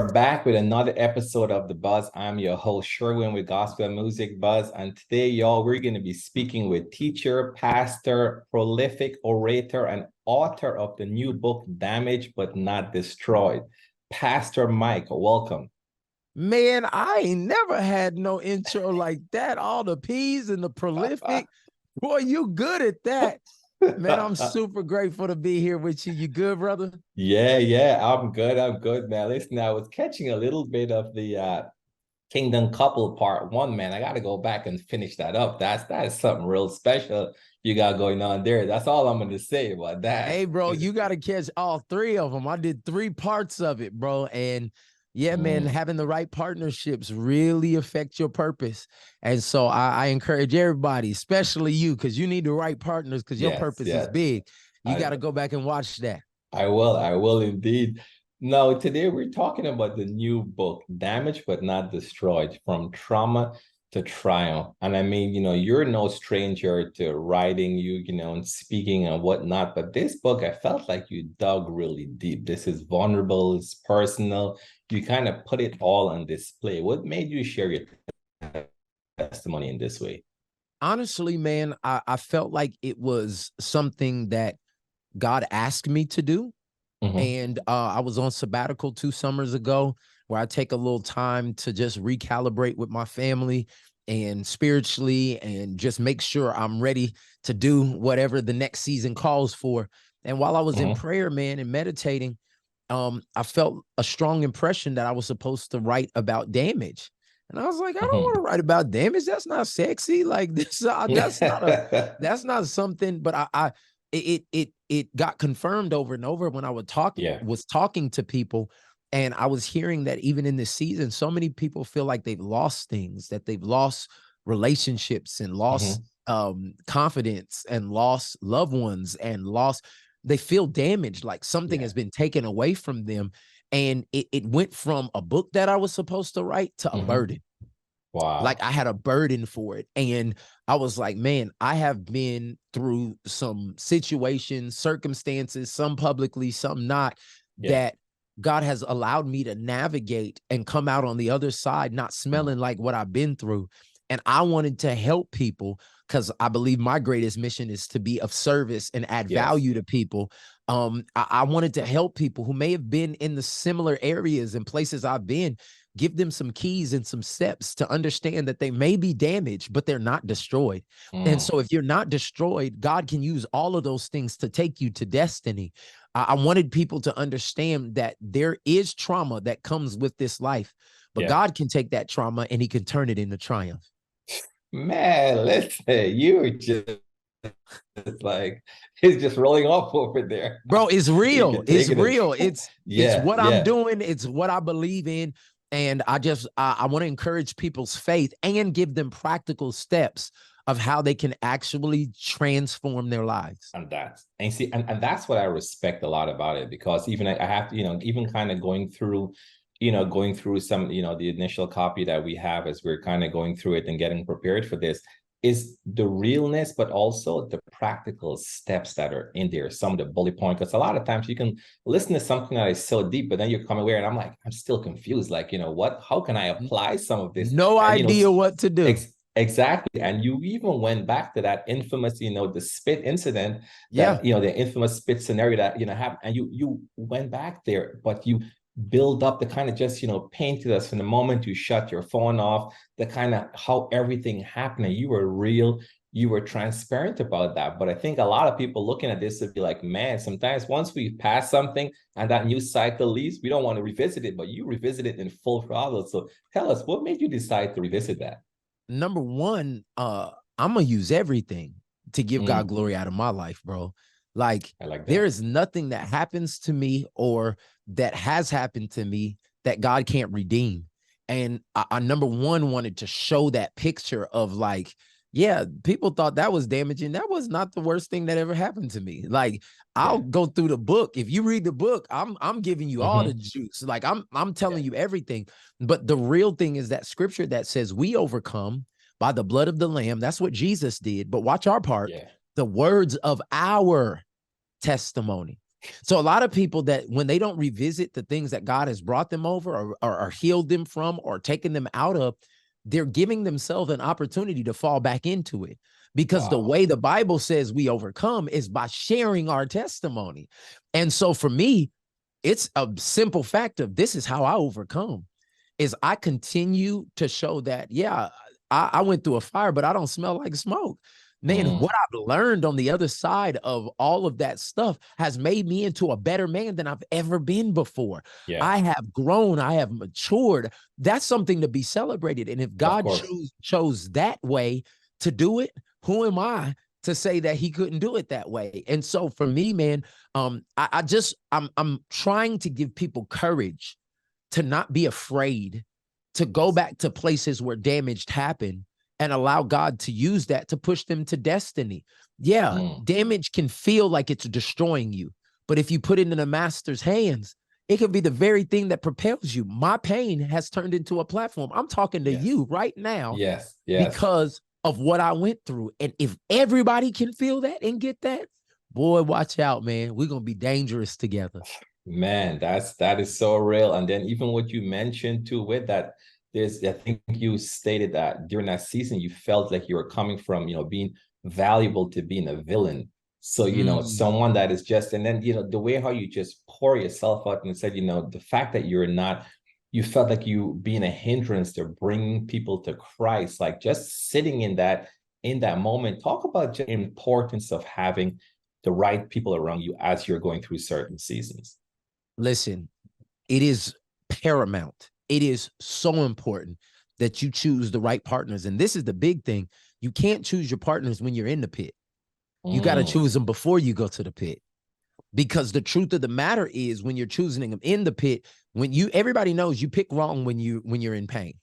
We're back with another episode of The Buzz. I'm your host, Sherwyn with Gospel Music Buzz. And today, y'all, we're going to be speaking with teacher, pastor, prolific orator, and author of the new book, Damaged But Not Destroyed. Pastor Mike, welcome. Man, I ain't never had no intro like that. All the P's and the prolific. Boy, you good at that. Man, I'm super grateful to be here with you. You good, brother? Yeah, I'm good, man. Listen, I was catching a little bit of the Kingdom Couple Part 1, man. I got to go back and finish that up. That is something real special you got going on there. That's all I'm going to say about that. Hey, bro, you got to catch all three of them. I did 3 parts of it, bro. And yeah, man, having the right partnerships really affect your purpose. And so I encourage everybody, especially you, because you need the right partners because your purpose is big. You got to go back and watch that. I will indeed. Now, today we're talking about the new book, Damaged But Not Destroyed, From Trauma to Triumph. And I mean, you're no stranger to writing, and speaking and whatnot. But this book, I felt like you dug really deep. This is vulnerable, it's personal. You kind of put it all on display. What made you share your testimony in this way? Honestly, man, I felt like it was something that God asked me to do. And I was on sabbatical 2 summers ago where I take a little time to just recalibrate with my family and spiritually and just make sure I'm ready to do whatever the next season calls for. And while I was in prayer, man, and meditating, I felt a strong impression that I was supposed to write about damage. And I was like, I don't want to write about damage. That's not sexy. Like this, that's not something, but it got confirmed over and over when I was talking to people. And I was hearing that even in this season, so many people feel like they've lost things, that they've lost relationships and lost confidence and lost loved ones and they feel damaged, like something has been taken away from them. And it went from a book that I was supposed to write to a burden. Wow. Like I had a burden for it. And I was like, man, I have been through some situations, circumstances, some publicly, some not, that God has allowed me to navigate and come out on the other side, not smelling like what I've been through. And I wanted to help people because I believe my greatest mission is to be of service and add value to people. I wanted to help people who may have been in the similar areas and places I've been, give them some keys and some steps to understand that they may be damaged, but they're not destroyed. And so if you're not destroyed, God can use all of those things to take you to destiny. I wanted people to understand that there is trauma that comes with this life, but God can take that trauma and he can turn it into triumph. Man, listen, you were just like, it's just rolling off over there. Bro, it's real. It's real. It's what I'm doing. It's what I believe in. And I want to encourage people's faith and give them practical steps of how they can actually transform their lives. And that's what I respect a lot about it, because even I have to, even kind of going through some, the initial copy that we have as we're kind of going through it and getting prepared for this, is the realness, but also the practical steps that are in there, some of the bullet points. Because a lot of times you can listen to something that is so deep, but then you come away and I'm like, I'm still confused. Like, how can I apply some of this? No idea what to do. Exactly. And you even went back to that infamous, the spit incident, that, the infamous spit scenario that, happened. And you went back there, but you build up the kind of just, painted us from the moment you shut your phone off, the kind of how everything happened. And you were real, you were transparent about that. But I think a lot of people looking at this would be like, man, sometimes once we pass something and that news cycle leaves, we don't want to revisit it, but you revisit it in full throttle. So tell us, what made you decide to revisit that? Number one, I'm gonna use everything to give God glory out of my life, bro. Like there is nothing that happens to me or that has happened to me that God can't redeem. And I number one wanted to show that picture of like, yeah, people thought that was damaging. That was not the worst thing that ever happened to me. Like I'll go through the book. If you read the book, I'm giving you all the juice. Like I'm telling you everything. But the real thing is that scripture that says we overcome by the blood of the Lamb. That's what Jesus did. But watch our part. The words of our testimony. So a lot of people that when they don't revisit the things that God has brought them over or healed them from or taken them out of, they're giving themselves an opportunity to fall back into it. Because the way the Bible says we overcome is by sharing our testimony. And so for me, it's a simple fact of this is how I overcome, is I continue to show that, yeah, I went through a fire, but I don't smell like smoke. Man, what I've learned on the other side of all of that stuff has made me into a better man than I've ever been before. Yeah. I have grown. I have matured. That's something to be celebrated. And if God chose that way to do it, who am I to say that he couldn't do it that way? And so for me, man, I'm trying to give people courage to not be afraid to go back to places where damage happened and allow God to use that to push them to destiny. Yeah, damage can feel like it's destroying you, but if you put it in the master's hands, it can be the very thing that propels you. My pain has turned into a platform. I'm talking to you right now because of what I went through. And if everybody can feel that and get that, boy, watch out, man. We're going to be dangerous together. Man, that is so real. And then even what you mentioned too with that, I think you stated that during that season, you felt like you were coming from, being valuable to being a villain. So, someone that is just, and then, the way how you just pour yourself out and said, the fact that you felt like you being a hindrance to bringing people to Christ, like just sitting in that moment. Talk about the importance of having the right people around you as you're going through certain seasons. Listen, it is paramount. It is so important that you choose the right partners. And this is the big thing. You can't choose your partners when you're in the pit. You got to choose them before you go to the pit. Because the truth of the matter is when you're choosing them in the pit, everybody knows you pick wrong when you're in pain.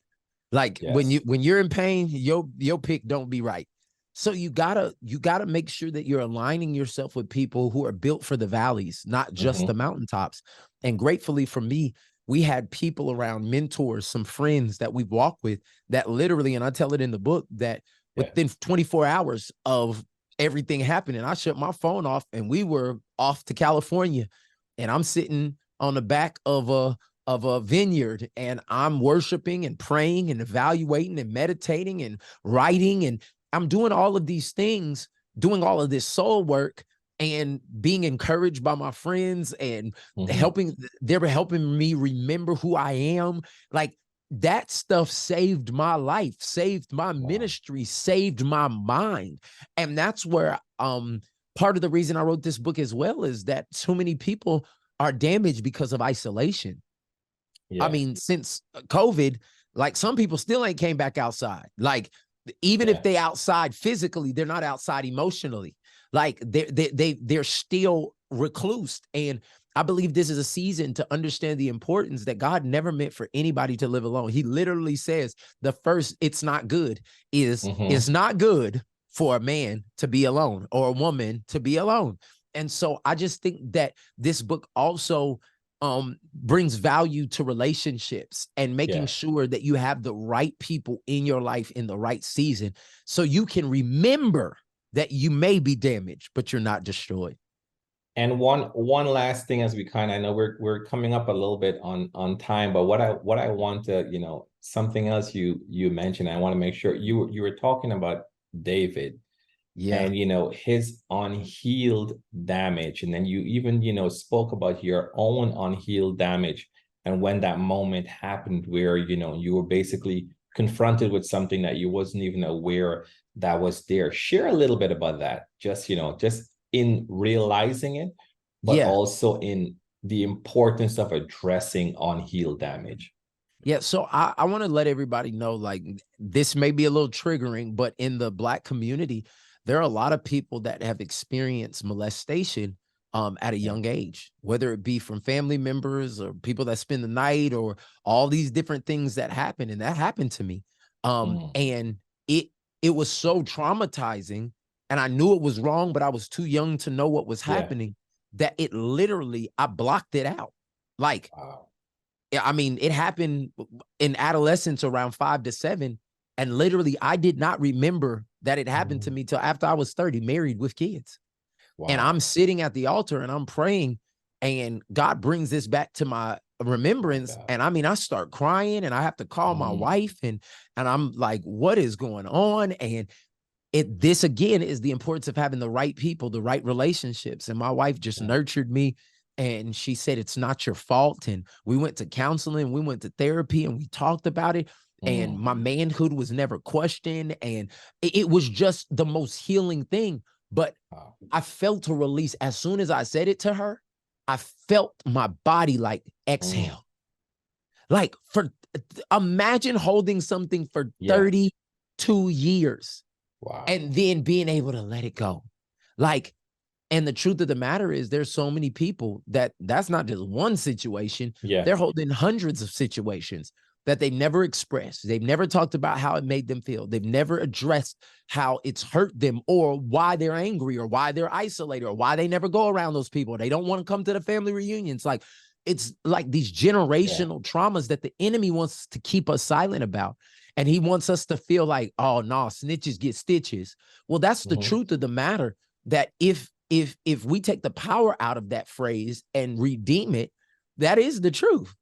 Like when you're in pain, your pick don't be right. So you gotta make sure that you're aligning yourself with people who are built for the valleys, not just the mountaintops. And gratefully for me, we had people around, mentors, some friends that we've walked with that literally, and I tell it in the book, that within 24 hours of everything happening, I shut my phone off and we were off to California. And I'm sitting on the back of a vineyard and I'm worshiping and praying and evaluating and meditating and writing. And I'm doing all of these things, doing all of this soul work and being encouraged by my friends and they were helping me remember who I am. Like that stuff saved my life, saved my ministry, saved my mind. And that's where part of the reason I wrote this book as well is that so many people are damaged because of isolation. I mean, since COVID, like some people still ain't came back outside. Like even if they outside physically, they're not outside emotionally. Like they're still recluse. And I believe this is a season to understand the importance that God never meant for anybody to live alone. He literally says the first, it's not good, is it's not good for a man to be alone or a woman to be alone. And so I just think that this book also brings value to relationships and making sure that you have the right people in your life in the right season so you can remember that you may be damaged, but you're not destroyed. And one last thing, as we I know we're coming up a little bit on time, but what I want to, something else you mentioned, I want to make sure you were talking about David. And, his unhealed damage. And then you even, spoke about your own unhealed damage. And when that moment happened where, you were basically confronted with something that you wasn't even aware that was there. Share a little bit about that. Just in realizing it, but also in the importance of addressing unhealed damage. Yeah, so I want to let everybody know, like, this may be a little triggering, but in the Black community, there are a lot of people that have experienced molestation at a young age, whether it be from family members or people that spend the night or all these different things that happen. And that happened to me. And it was so traumatizing. And I knew it was wrong, but I was too young to know what was happening, that it literally, I blocked it out. Like, I mean, it happened in adolescence around 5 to 7. And literally, I did not remember that it happened to me till after I was 30, married with kids. And I'm sitting at the altar and I'm praying And God brings this back to my remembrance. And I mean, I start crying and I have to call my wife and I'm like, what is going on? And this again is the importance of having the right people, the right relationships. And my wife just nurtured me. And she said, it's not your fault. And we went to counseling, we went to therapy, and we talked about it. And my manhood was never questioned. And it was just the most healing thing. But I felt a release. As soon as I said it to her, I felt my body like exhale. Like, imagine holding something for 32 years. Wow. And then being able to let it go. Like, and the truth of the matter is there's so many people that's not just one situation. They're holding hundreds of situations that they never expressed. They've never talked about how it made them feel. They've never addressed how it's hurt them or why they're angry or why they're isolated or why they never go around those people. They don't want to come to the family reunions. Like, it's like these generational traumas that the enemy wants to keep us silent about. And he wants us to feel like, oh, no, snitches get stitches. Well, that's the truth of the matter, that if we take the power out of that phrase and redeem it, that is the truth.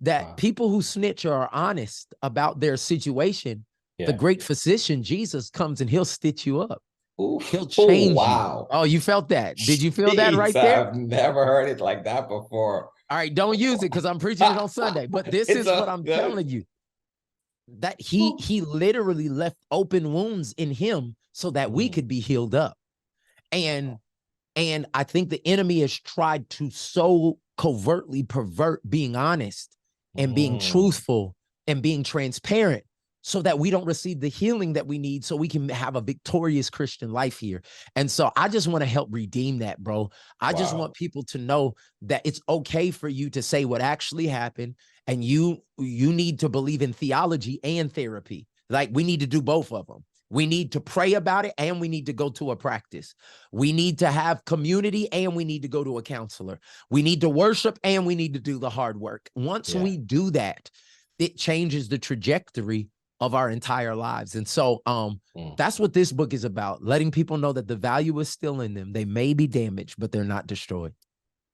That people who snitch are honest about their situation. The great physician, Jesus, comes and he'll stitch you up. Oof. He'll change you. Oh, you felt that. Did you feel that right there? I've never heard it like that before. All right, don't use it because I'm preaching it on Sunday. But this is what I'm telling you. That he literally left open wounds in him so that we could be healed up. And I think the enemy has tried to so covertly pervert being honest and being truthful and being transparent so that we don't receive the healing that we need so we can have a victorious Christian life here. And so I just want to help redeem that, bro. I just want people to know that it's okay for you to say what actually happened. And you need to believe in theology and therapy. Like, we need to do both of them. We need to pray about it and we need to go to a practice. We need to have community and we need to go to a counselor. We need to worship and we need to do the hard work. Once we do that, it changes the trajectory of our entire lives. And so that's what this book is about, letting people know that the value is still in them. They may be damaged, but they're not destroyed.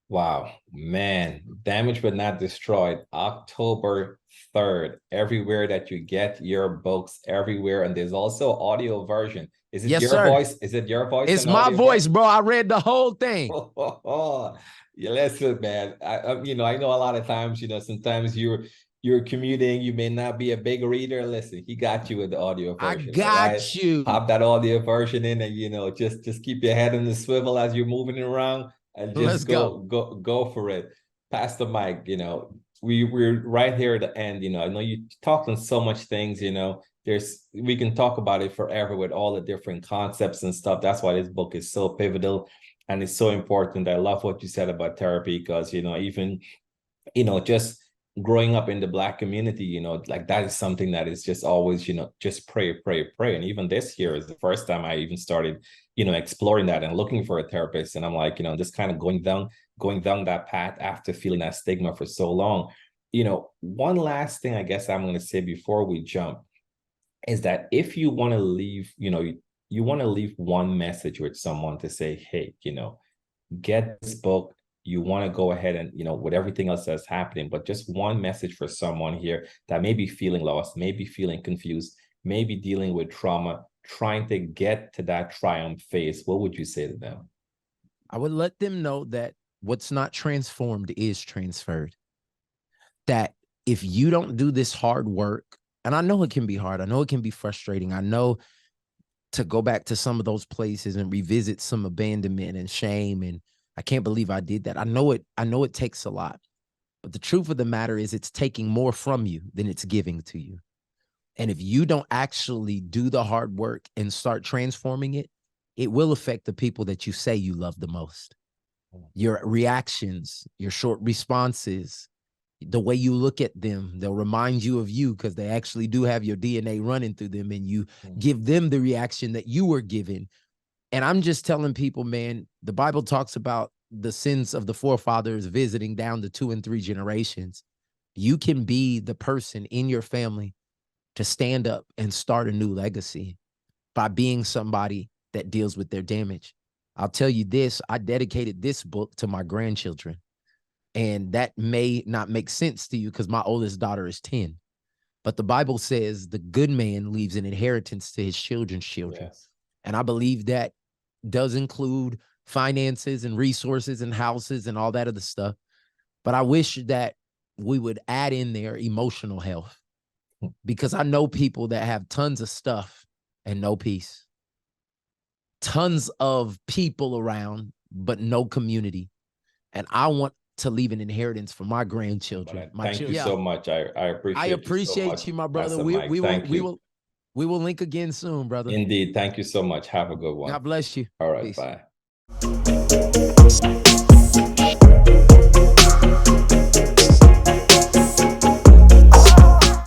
Wow, man. Damaged But Not Destroyed, October 3rd. Everywhere that you get your books, everywhere. And there's also audio version. Is it your voice? Is it your voice? It's my voice, bro. I read the whole thing. Yeah, listen, man. I know a lot of times, sometimes you're commuting, you may not be a big reader. Listen, he got you with the audio version. I got you. Pop that audio version in and, just keep your head in the swivel as you're moving around. And just go for it. Pastor Mike, we're right here at the end. I know you talked on so much things, we can talk about it forever with all the different concepts and stuff. That's why this book is so pivotal and it's so important. I love what you said about therapy because, even, just growing up in the Black community, like that is something that is just always, just pray. And even this year is the first time I even started, exploring that and looking for a therapist. And I'm like, just kind of going down that path after feeling that stigma for so long. One last thing I guess I'm going to say before we jump is that if you want to leave, you want to leave one message with someone to say, hey, get this book. You want to go ahead and, with everything else that's happening, but just one message for someone here that may be feeling lost, maybe feeling confused, maybe dealing with trauma, trying to get to that triumph phase, what would you say to them? I would let them know that what's not transformed is transferred. That if you don't do this hard work, and I know it can be hard, I know it can be frustrating, I know to go back to some of those places and revisit some abandonment and shame and I can't believe I did that. I know it takes a lot, but the truth of the matter is it's taking more from you than it's giving to you. And if you don't actually do the hard work and start transforming it, it will affect the people that you say you love the most. Your reactions, your short responses, the way you look at them, they'll remind you of you because they actually do have your DNA running through them and you give them the reaction that you were given. And I'm just telling people, man, the Bible talks about the sins of the forefathers visiting down to 2 and 3 generations. You can be the person in your family to stand up and start a new legacy by being somebody that deals with their damage. I'll tell you this, I dedicated this book to my grandchildren. And that may not make sense to you because my oldest daughter is 10. But the Bible says the good man leaves an inheritance to his children's children. Yes. And I believe that does include finances and resources and houses and all that other stuff. But I wish that we would add in there emotional health, because I know people that have tons of stuff and no peace, tons of people around, but no community. And I want to leave an inheritance for my grandchildren. Thank you so much. I appreciate you, my brother. Pastor Mike. We will link again soon, brother. Indeed. Thank you so much. Have a good one. God bless you. All right. Peace. Bye.